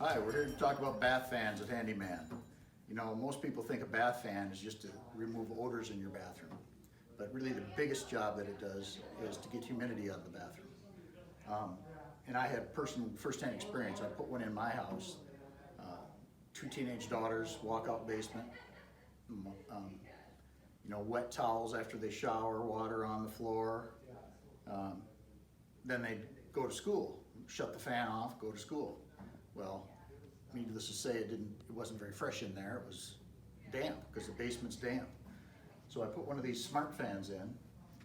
Hi, we're here to talk about bath fans at Handyman. You know, most people think a bath fan is just to remove odors in your bathroom. But really the biggest job that it does is to get humidity out of the bathroom. And I had first-hand experience. I put one in my house. Two teenage daughters, walkout basement. You know, wet towels after they shower, water on the floor. Then they'd go to school, shut the fan off, go to school. Well, needless to say, it wasn't very fresh in there. It was damp because the basement's damp. So I put one of these smart fans in,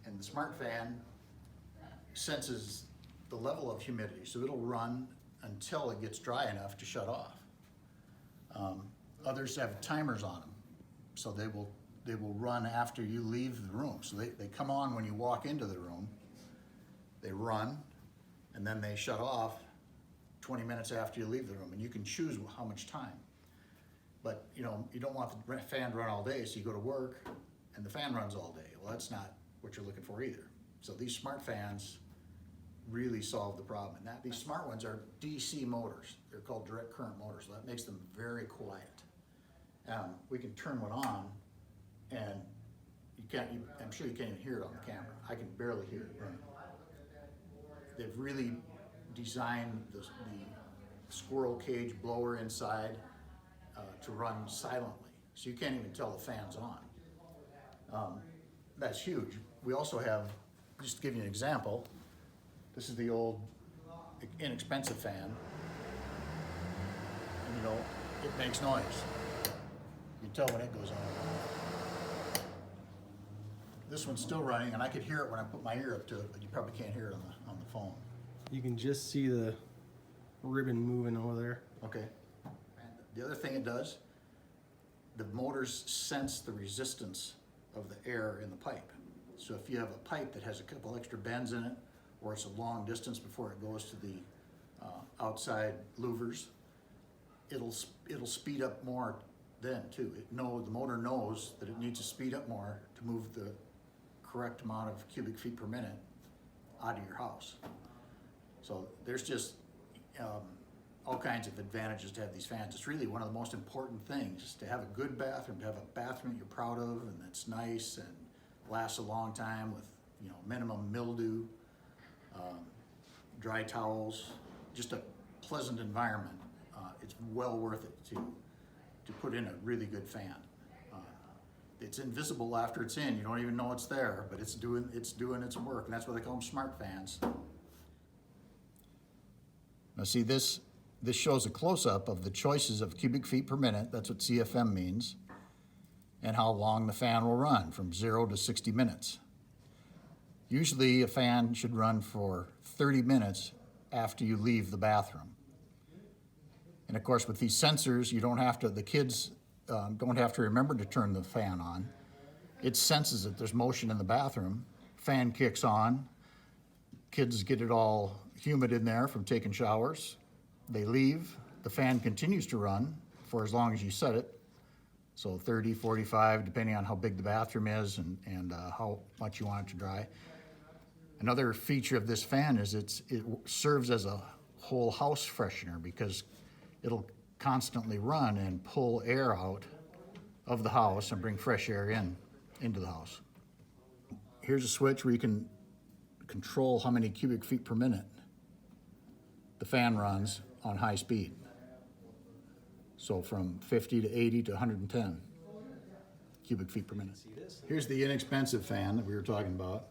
and the smart fan senses the level of humidity, so it'll run until it gets dry enough to shut off. Others have timers on them, so they will run after you leave the room. So they come on when you walk into the room, they run, and then they shut off 20 minutes after you leave the room, and you can choose how much time. But you know, you don't want the fan to run all day, so you go to work and the fan runs all day. Well, that's not what you're looking for either. So these smart fans really solve the problem. And these smart ones are DC motors. They're called direct current motors. So that makes them very quiet. We can turn one on, and I'm sure you can't even hear it on the camera. I can barely hear it running. They've really designed the squirrel cage blower inside to run silently, so you can't even tell the fan's on. That's huge. We also have, just to give you an example, this is the old inexpensive fan, and you know, it makes noise. You can tell when it goes on. This one's still running, and I could hear it when I put my ear up to it, but you probably can't hear it on the phone. You can just see the ribbon moving over there. Okay. And the other thing it does, the motors sense the resistance of the air in the pipe. So if you have a pipe that has a couple extra bends in it, or it's a long distance before it goes to the outside louvers, it'll speed up more then too. The motor knows that it needs to speed up more to move the correct amount of cubic feet per minute out of your house. So there's just all kinds of advantages to have these fans. It's really one of the most important things, to have a good bathroom, to have a bathroom that you're proud of and that's nice and lasts a long time with, you know, minimum mildew, dry towels, just a pleasant environment. It's well worth it to put in a really good fan. It's invisible after it's in. You don't even know it's there, but it's doing its work, and that's why they call them smart fans. Now see, this shows a close-up of the choices of cubic feet per minute, that's what CFM means, and how long the fan will run, from 0 to 60 minutes. Usually a fan should run for 30 minutes after you leave the bathroom. And of course with these sensors, the kids don't have to remember to turn the fan on. It senses that there's motion in the bathroom, fan kicks on, kids get it all humid in there from taking showers. They leave, the fan continues to run for as long as you set it. So 30, 45, depending on how big the bathroom is and how much you want it to dry. Another feature of this fan is it serves as a whole house freshener, because it'll constantly run and pull air out of the house and bring fresh air into the house. Here's a switch where you can control how many cubic feet per minute the fan runs on high speed. So from 50 to 80 to 110 cubic feet per minute. Here's the inexpensive fan that we were talking about.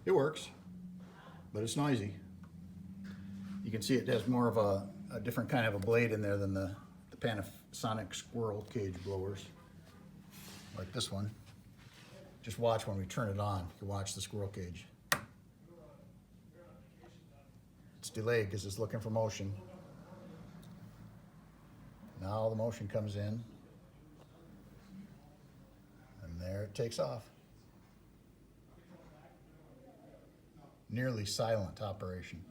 It works, but it's noisy. You can see it has more of a different kind of a blade in there than the Panasonic squirrel cage blowers, like this one. Just watch when we turn it on. You watch the squirrel cage. It's delayed because it's looking for motion. Now the motion comes in, and there it takes off. Nearly silent operation.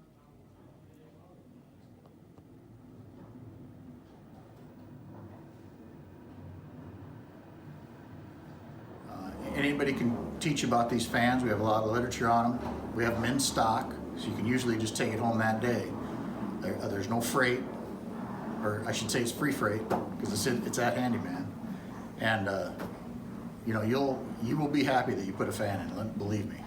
anybody can teach you about these fans. We have a lot of literature on them. We have them in stock, so you can usually just take it home that day. There's no freight, or I should say it's free freight, because it's at Handyman. And you know, you will be happy that you put a fan in, believe me.